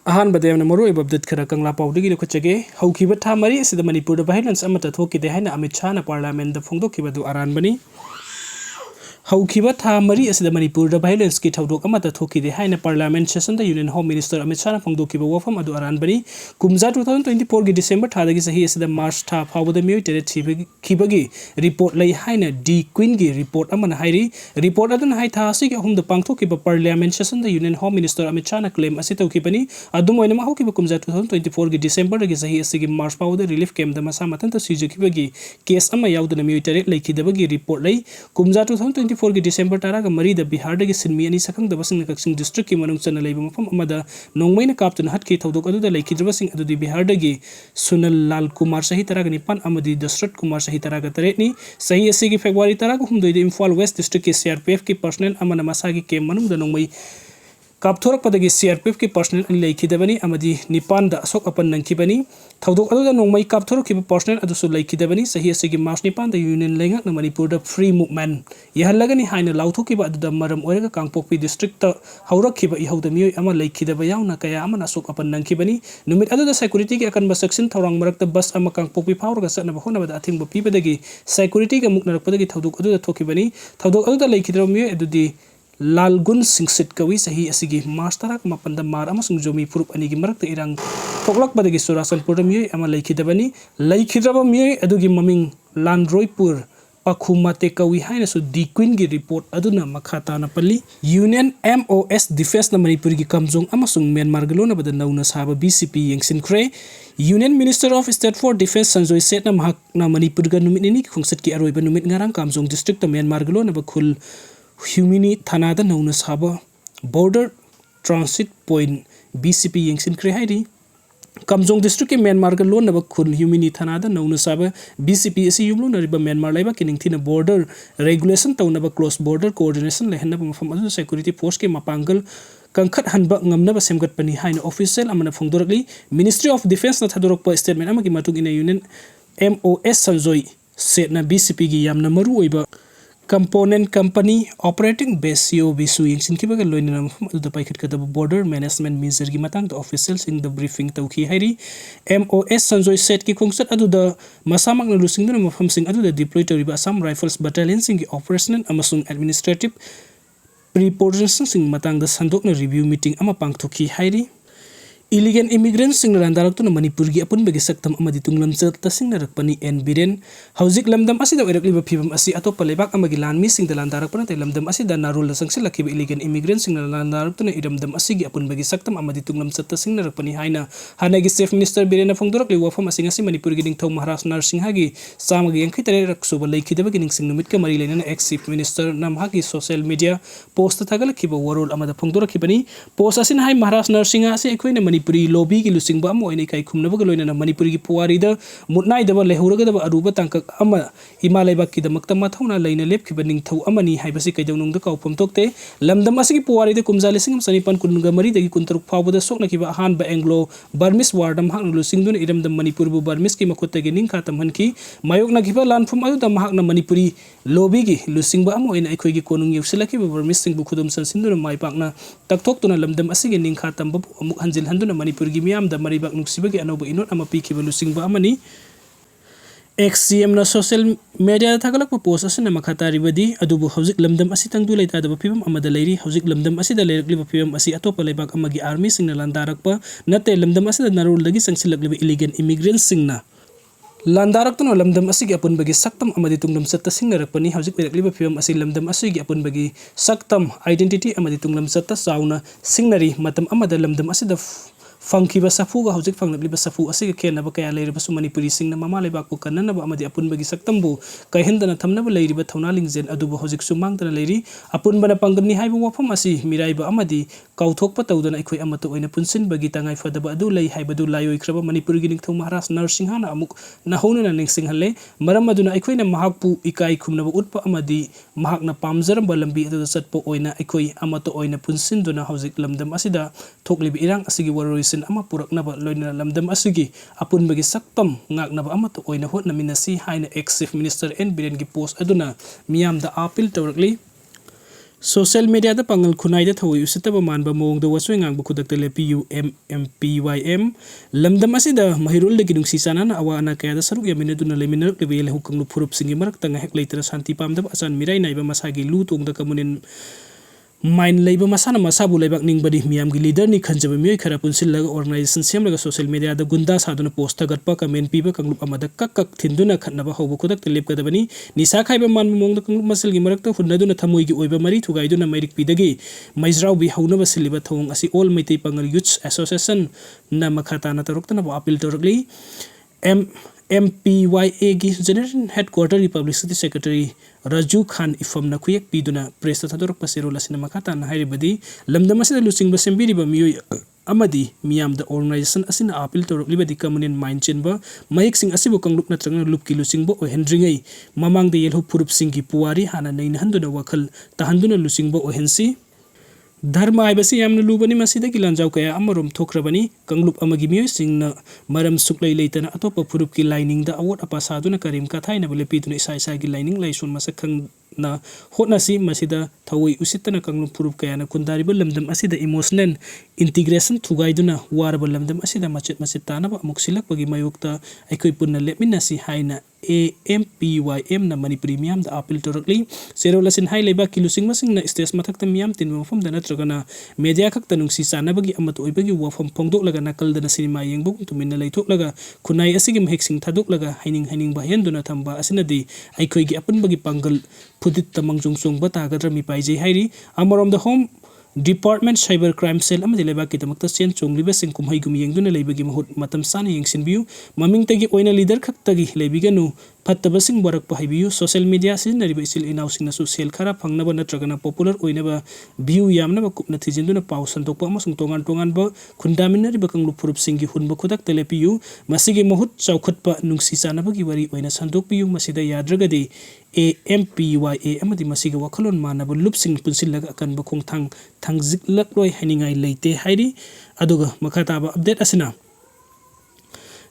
अहान बदेम मरु एबब्दत खरा कंगला पाउदगी लखचगे हौखिबा था मरी सिदा मणिपुर भाइलेंस अमता थोकिदे हाइना अमित शाह ना पार्लियामेंट द फोंदोखिबदु अरानबनी हौखिबा था मरी असिदा मणिपुर भाइलेंस की थौदोक अमता थोकिदे हाइना पार्लियामेंट सेशन द union home minister Amit Shah ना फोंदोखिबा वफम अदु अरानबनी कुमजा 2024 की डिसेंबर थादगी सही असिदा मार्च था फावदा मियोय तेरे खिबगी रिपोर्ट लई हाइना डी क्वीन की रिपोर्ट अमना हाइरी रिपोर्ट अदुन हाइ था असि अहुम द पांगथोकिबा पार्लियामेंट सेशन द union home minister Amit Shah ना क्लेम असि तौखिबनी अदुम ओइना हौखिबा कुमजा 2024 की डिसेंबर की सही असि मार्च फावदा रिलीफ कैम्प द मसा मतन त सिजखिबगी केस अमा याउदना मियोय तेरे लैखिदबगी रिपोर्ट लई कुमजा 2024 की डिसेंबर तारागा मरीद बिहार दगी सिनमी अनि सखंगदबसिंग कक्सिंग डिस्ट्रिक्ट की मनुंग चना लैब मफम अमदा नोंगमैना कापतुन हटके थौदोक अदुदा लैखिद्रबसिंग अदुदी बिहार दगी सुनल लाल कुमार सही तरागा निपान अमदी दशरथ कुमार सही तरागा तरेनी सही असि की फेब्रुआरी तरागा हुमदोइदे इम्फाल वेस्ट डिस्ट्रिक्ट की सीआरपीएफ की personal Amna मसागी came मनुंग the नोंगमै कापथोरकपदगी CRPF की पर्सनल अनि लैखिदबनी अमदी निपान द अशोक अपन नंखिबनी थौदोक अदुदा नोंगमै कापथोरकिबा पर्सनल अदुसु लैखिदबनी सही असि की मार्च निपान द यूनियन लेंगक न मणिपुर द फ्री मूवमेंट यहलगनी हाइना लाउथोकिबा अदुदा मरम ओइरगा कांगपोकपी डिस्ट्रिक्ट त हौरखिबा इहौदा मियोय अमा लैखिदबा याउना कया अमन अशोक अपन नंखिबनी नुमित अदुदा सिक्युरिटी की अकनबा सेक्शन थौरांग मरक्ता बस अमा कांगपोकपी फावरगा चनबा होनबदा अथिंगबा पीबदगी सिक्युरिटी का मुकनरकपदगी थौदोक अदुदा थोकिबनी थौदोक अदुदा लैखिदबा मियोय अदुदी लालगुन सिंगसित कवि सही असिगी मार्च तराक मापन मार अमसुंग जोमी फुरुप अनिगी मरक्ता इरंग थोकलकपदगी सुरासनपुर मियोय अमा लैखिदबनी लैखिद्रबा मियोय अदुगी ममिंग लानरोयपुर पखुमाते कवि हाइनसु दी क्वीन की रिपोर्ट अदुना मखाताना पल्ली यूनियन MOS डिफेंस न मणिपुर की कमजोंग अमसुंग म्यांमार गलोनबद नौना साबा BCP यंगसिनख्रे union minister of state for defence Sanjay सेठना महकना मणिपुर ग नुमित निनी खुंगसत की अरोइबा नुमित ngarang kamjong डिस्ट्रिक्ट म्यांमार गलोनबा खुल ह्यूमिनी थानादा नौना साबा बॉर्डर ट्रांसिट पॉइंट BCP यंगसिनख्रे हाइरी कमजोंग डिस्ट्रिक्ट के म्यांमार का लोन नब खुल ह्यूमिनी थानादा नौना साबा BCP असी युमलोनरिबा म्यांमार लाइबा किनिंगथिना बॉर्डर रेगुलेशन तौनबा क्रॉस बॉर्डर कोऑर्डिनेशन लेहनबा मफम अदु सिक्युरिटी फोर्स के मपांगल कंखत हनबा ngamnaba semgatpani haina official amana phongdorakli ministry of defence न थादोरकपा स्टेटमेंट अमगी मतुंग इन यूनियन MOS संजोय सेटना BCP की यामना मरु ओइबा component company operating base COB यंगसिनखिबगा लोइना मफम अदुदा पाइखतकदब बॉर्डर मैनेजमेंट मेजर की मतंग द ऑफिशियल्स इन द ब्रीफिंग तौखि हाइरी MOS संजोय सेट की खुंगसत अदुदा मसामकना लुसिंगदुना मफम सिंग अदुदा डिप्लॉय तौरिबा असम राइफल्स बटालियन सिंग की ऑपरेशनल अमसुंग administrative preposition Singh Matang the संदोकना review meeting अमा पांगथोखि हाइरी इलीगल इमिग्रेंट सिंग लांदारक्तुना मणिपुर की अपुनबगी सक्तम अमदि तुंगलमचल तसिंगनरकपनी एन बिरेन हौजिक लमदम असिदा ओइरकलिबा फिबम असि अतोप्पा लेबाक अमगी लानमी सिंग द लांदारकपना ते लमदम असिदा नारुल संगसिलखिबा इलीगल इमिग्रेंट सिंग लांदारक्तुना इरमदम असिगी अपुनबगी सक्तम अमदि तुंगलमचल तसिंगनरकपनी हाइना हानागी चीफ मिनिस्टर बिरेन फोंदोरकलि वफम असि ngasi मणिपुर की निंगथौ महाराज नरसिंहागी सामगी यांखैतरे रक्सुबा लैखिदबगी निंगसिंग नुमित का मरी लेना एक्स चीफ मिनिस्टर नामहागी सोशल मीडिया पोस्ट थागलखिबा वरोल अमदा फोंदोरखिबनी पोस्ट असिन हाइ महाराज नरसिंहा असि अखोइना मणिपुरी लोबी की लुसिंगबा अम ओइनै kai khumnabga loinana manipur gi puwarida mutnai daba lehuragadaba aruba tangkak ama ima laibak ki damakta mathona leina lepkhiba ningthau amani haibasi kaidonung da kaupam tokte lamdam asigi puwarida kumja lising sanipan kunga mari dagi kuntaruk phawbada soknakiba ahan ba anglo burmese wardam hakna lusingdun iramdam manipur bu burmese ki makhutta gi ningkha tamhanki mayokna giba lanphum adu da mahakna manipuri lobi gi lusingba am oina ekhoi gi konung yeusilaki ba burmese sing bu khudum sansinduna maipakna takthokuna lamdam asigi ningkha tamba amuk hanjil handuna manipur gi miyam द मरीबाक नुक्सिबगी अनौब इनोट अमा पीखिबा लुसिंगबा अमनी XCM ना सोशल मीडिया थागलक पोस्ट असना मखातारिबदी अदुबु हौजिक लमदम असि तंगदु लैतादब फिबम अमदा लैरी हौजिक लमदम असिदा लैरकलिबा फिबम असि अतोप्पा लैबाक अमगी आर्मी सिंगना लांदारकपा नते लमदम असिदा नरुलदगी संगसिलकलिबा इलीगल इमिग्रेंट सिंगना लांदारक्तुना लमदम असिगी अपुनबगी सक्तम अमदी तुंगलमचत तसिंगनरकपनी हौजिक लैरकलिबा फिबम असि लमदम असिगी अपुनबगी सक्तम आइडेंटिटी अमदी तुंगलमचत चाउना सिंगनरी मतम अमदा लमदम असिदा फंखिबा सफुगा हौजिक फंगलबलिबा सफु असिगा खेनबा कया लैरबसु मणिपुरी सिंगना ममा लेबाकु कन्ननबा अमदी अपुनबगी सक्तमबु कैहन्दना थमनबा लैरिबा थौना लिंगजेन अदुबु हौजिक सुमांगदना लैरी अपुनबना पंगनी हाइबा वफम असि मिराइबा अमदी काउथोकपा तौदना अखोइ अमतो ओइना पुनसिनबगी तंगाइ फदबा अदु लै हाइबदु लायोइख्रबा मणिपुरगी निंगथौ महाराज नरसिंहाना अमुक नहौनना निंगसिंहले मरम अदुना अखोइना महाकपु इकाइ खुमनबा उतपा अमदी महाकना पामजरबा लंबी अदु चटपो ओइना अखोइ अमतो ओइना पुनसिनदुना हौजिक लमदम असिदा थोकलिबा इरांग असिगी वरोइ अमा पुरकनबा लोइना लमदम असुगी अपुनबगी सक्तम ngaknaba amato oina hotnaminasi haina ex chief minister N Biren gi post aduna miyam da appeal tawrakli Social media da pangal khunai da thoi usitaba manba mong da wasoi ngang bu khudak tele pu MPYM lamdam asida mahirul de gidung sisana na awa ana kaya da saruk yamine duna leminer level hukang lu phurup singi marak tanga hek leitra santi pamda asan mirai naiba masagi lu tong da kamunin main leiba masana masabu leibak ning badi miam gi leader ni khanjaba mioi khara punsil laga organization sem laga social media da gunda saduna post tagatpa comment piba kanglup amada kak thinduna khatnaba hobo khodak telep kadabani nisa khaiba man mong da kanglup masal gi marak ta hunnaduna thamoi gi oiba mari thugaiduna mairik pidagi maizrau bi haunaba siliba thong asi all Meitei Pangal Youth Association na makhata na taruktana ba appeal torgli MPYA की general headquarter publicity secretary Raju Khan इफम नखुयक पीदुना press थादोरक पसेरो लसिना मखाता हाइरिबदी लमदम असिदा लुसिंग बसेंबिरिबा मियोय अमदी मियाम द ऑर्गेनाइजेशन असिना अपील तोरकलिबदी कम्युनिन माइन चेनबा मयक सिंग असिबो कंगलुक नत्रंग लुप की लुसिंगबो ओहेंड्रिंगै ममांग दे येलहु पुरुप सिंग की पुवारी हाना नैन हंदुना वखल तहंदुना लुसिंगबो ओहेंसी धर्म हाइबसी यामना लुबनी मसिदगी लांजाव कया अमरोम थोख्रबनी कंगलुप अमगी मियोसिंगना मरम सुक्लै लेतना अतोप पुरुप की लाइनिंग दा अवोट अपासादुना करीम कथाइना बले पीदुना इसा इसा की lining लाइसोन मसखंग na hotnasi masida thawai usitana kanglum purup kayana kundariba lamdam asida emotional integration thugaiduna waraba lamdam asida machet tanaba amuk silakpagi mayokta aikoi punna lepminasi haina AMPYM na manipuri miyam da appeal torakli serolasin hai leba kilusing masing na stage mathakta miyam tin mafam da natragana media khakta nungsi sanabagi amat oibagi wafam phongdok laga nakal dana cinema yengbuk tuminna leithok laga kunai asigi mheksing thadok laga haining bahenduna thamba asinadi aikoi gi apun bagi pangal Pudit tamang jungsung bata gadra mi paijai hairi amarom the home department cyber crime cell amadi leba ki tamakta chen chongliba sing kumhai gum yengduna leibagi mahut matam sana yengsin biu maming tagi oina leader khaktagi leibiganu fattaba sing barak pa haibiu social media sin nariba isil inausing na social khara phangnaba natragana popular oinaba view yamna ba kupna thijinduna paw santokpa amasung tongan ba khundamina riba kanglu purup singi hunba khodak telepiu masigi mahut chawkhatpa nungsi sanabagi wari oina sandokpiu masida yadragadi AMPYA amadi masiga wakhalon manaba lupsing punsillaga akan ba khongthang thangjiklakloi haningai leite hairi aduga makhataba update asina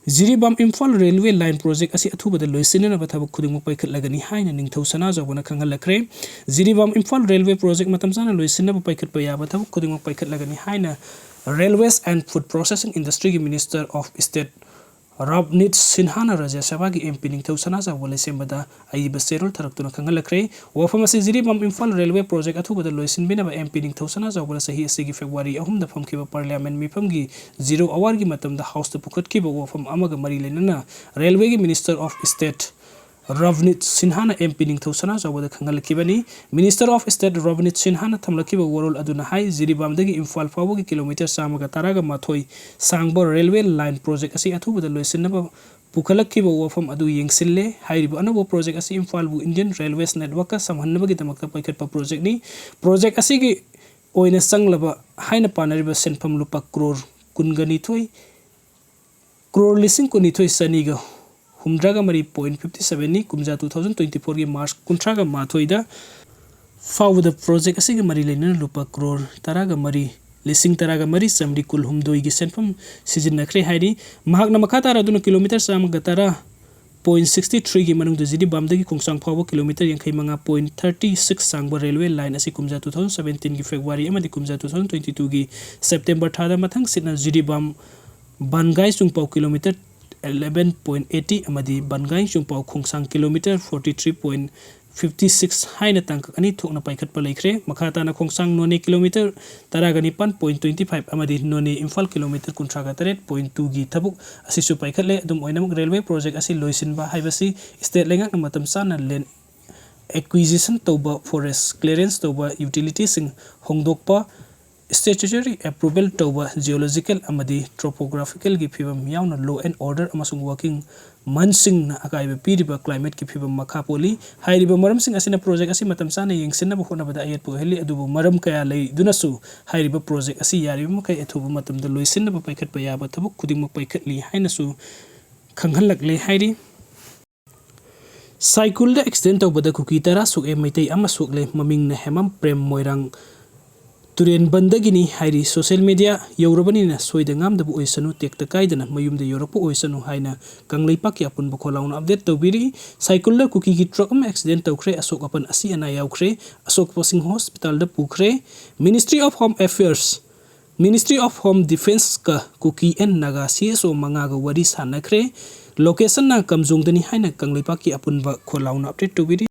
Jiribam Imphal Railway Line Project asi athuba da loisina na bathabuk khudingmu paikhat lagani haina ningthau sana jawbana khangalakre Jiribam Imphal Railway Project matam sana loisina ba paikhat pa ya bathabuk khudingmu paikhat lagani haina Railways and Food Processing Industry Minister of State Rabnit Sinhana Raja Sabagi MP Ningthau sana jawbala sembada ai baserol tharaktuna khangalakre wafamasi Jiribam Imphal Railway Project athuba da loisin bina ba MP Ningthau sana jawbala sahi asigi February 3 da famkiba Parliament mifamgi 0 hour gi matam da House da pukhatkiba wafam amaga mari lenana Railway gi Minister of State Rabnit Sinhana MP Ningthau sana jawbada khangalakibani Minister of State Rabnit Sinhana thamlakiba warol aduna hai Jiribam dagi Imphal fawagi kilometer samaga taraga mathoi sangbo railway line project asi athuba da loisinaba pukhalakkiba wafam adu yengsille hairiba anabo project asi Imphal bu Indian Railways network ka samhannabagi damakta paikhatpa project asi gi oina sanglaba haina panariba senpham lupa crore kungani thoi crore lising kuni thoi saniga Humdraga Mari 0.57 ni kumja 2024 ki March kuntraga mathoida fawu the project asigi mari lena lupa crore taraga mari lising taraga mari samri kul humdoi gi senfam sijinnakre hairi mahakna makhata raduna kilometer sam gatara 0.63 gi manung jidi bamdagi kongsang fawu kilometer yankhai manga 0.36 sangba railway line asi kumja 2017 gi February amadi kumja 2022 gi September thada mathang sitna jidi bam bangai sungpau kilometer 11.80 amadi bangai chungpau khongsang kilometer 43.56 haina tangkak ani thokna paikhat pa leikre makhata na khongsang none kilometer taragani 1.25 amadi none Imphal kilometer kuntraga 3.2 gi thabuk asisu paikhat le adum oinamuk railway project asi loisinba haibasi state lengak na matam sana land acquisition toba forest clearance toba utilities sing hongdokpa statutory approval toba geological amadi topographical gi phibam yauna law and order amasung working mansing na akaiba piriba climate ki phibam makha poli hairiba maram sing asina project asi matam sana yengsina ba hona bada ayat po heli adubu maram kaya lei dunasu hairiba project asi yariba makai ethubu matam da loisin ba paikhat pa yaba thabuk khuding ma paikhat li haina su khanghalak le hairi cycle da extend toba da kuki tara Sokle Meitei Amasu Sokle maming na hemam prem moirang तुरेन बंदगिनी हाइरी social media यौरबनिना सोइदंगामदबु ओइसनु टेक्ता काइदना मयुमदे यौरपु ओइसनु हाइना कंगलेपाकी अपुनबु खोलाउना अपडेट तौबिरी साइकुलर कुकी की ट्रक अमा एक्सीडेंट तौख्रे असोकपन असि अना याउख्रे असोकपसिंग हॉस्पिटल द पुख्रे मिनिस्ट्री ऑफ होम डिफेंस का कुकी एन नागा CSO मंगागा वरी सानखरे लोकेशन ना कमजोंदनी हाइना कंगलेपाकी अपुनबु खोलाउना अपडेट तौबिरी